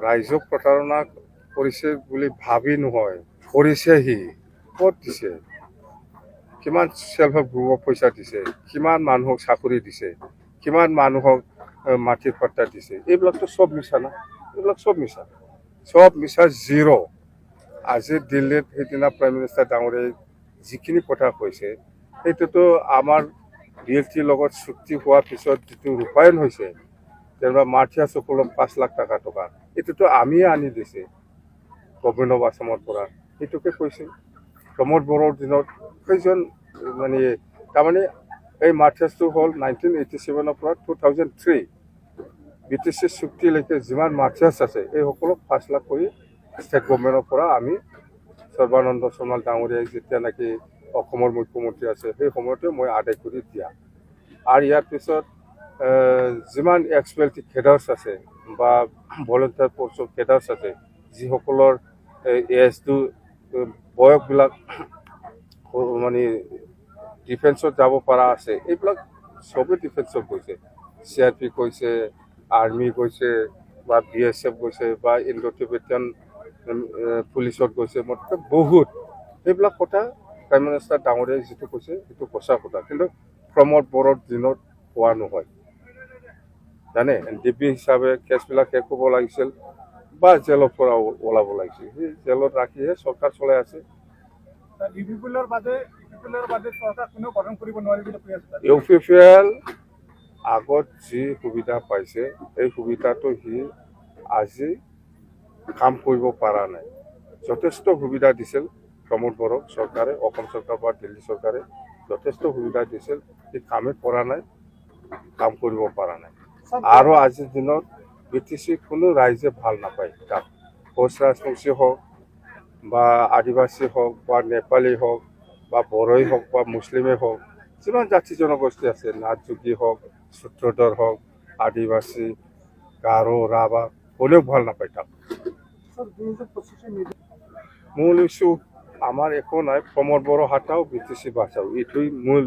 ৰাইজক প্ৰতাৰণা কৰিছে বুলি ভাবি নহয়, কৰিছে। সি ক'ত দিছে, কিমান চেল্ফ হেল্প গ্ৰুপক পইচা দিছে, কিমান মানুহক চাকৰি দিছে, কিমান মানুহক মাটিৰ পাট্টা দিছে, এইবিলাকতো চব মিছা না, এইবিলাক চব মিছা জিৰ'। আজি দিল্লীত সেইদিনা প্ৰাইম মিনিষ্টাৰ ডাঙৰীয়াই যিখিনি কথা কৈছে সেইটোতো আমাৰ DLTৰ লগত চুক্তি হোৱাৰ পিছত যিটো ৰূপায়ণ হৈছে, যেনিবা মাফিয়াসকলক 5 লাখ টকা এইটোতো আমিয়ে আনি দিছে গভৰ্ণমেণ্ট অফ আছামৰ পৰা, সেইটোকে কৈছিল। প্ৰমোদ বড়োৰ দিনত সেইজন মানে তাৰমানে এই মাফিয়াছটো হ'ল 1987 পৰা 2003 BTC চুক্তিলৈকে যিমান মাফিয়াছ আছে এই সকলক 5 লাখ কৰি ষ্টেট গভৰ্ণমেণ্টৰ পৰা আমি সৰ্বানন্দ সোণোৱাল ডাঙৰীয়াই যেতিয়া নেকি অসমৰ মুখ্যমন্ত্ৰী আছে সেই সময়তে মই আদায় কৰি দিয়া। আৰু ইয়াৰ পিছত যিমান এক্সপেলটি কেডাৰ্ছ আছে বা ভলেণ্টিয়াৰ ফ'ৰ্চৰ কেডাৰ্ছ আছে, যিসকলৰ এজটো বয়সবিলাক মানে ডিফেন্সত যাব পৰা আছে, এইবিলাক চবেই ডিফেন্সত গৈছে। CRP গৈছে, আৰ্মি গৈছে, বা BSF গৈছে, বা ইণ্ডো টিবেটিয়ান পুলিচত গৈছে, মোটামুটি বহুত। সেইবিলাক কথা প্ৰাইম মিনিষ্টাৰ ডাঙৰীয়াই যিটো কৈছে সেইটো সঁচা কথা, কিন্তু প্ৰমোদ বড়োৰ দিনত হোৱা নহয়। জানে DP হিচাপে কেছবিলাক শেষ হ'ব লাগিছিল বা জেলৰ পৰা ওলাব লাগিছিল, সেই জেলত ৰাখিহে চৰকাৰ চলাই আছে। UPPL আগত যি সুবিধা পাইছে এই সুবিধাটো সি আজি কাম কৰিব পৰা নাই। যথেষ্ট সুবিধা দিছিল প্ৰমোদ বড়োক চৰকাৰে, অসম চৰকাৰ বা দিল্লী চৰকাৰে যথেষ্ট সুবিধা দিছিল, সি কামেই কৰা নাই, কাম কৰিব পৰা নাই। আৰু আজিৰ দিনত BTC কোনো ৰাইজে ভাল নাপায়। তাক কোচ ৰাজবংশী হওক বা আদিবাসী হওক বা নেপালী হওক বা বড়োই হওক বা মুছলিমেই হওক, যিমান জাতি জনগোষ্ঠী আছে, নাথযোগী হওক, সূত্ৰধৰ হওক, আদিবাসী, গাৰো, ৰাভা, কোনেও ভাল নাপায় তাক। মূল ইস্যু আমাৰ একো নাই, প্ৰমোদ বড়ো হাটাও BTC বাঁচাও, এইটোৱেই মূল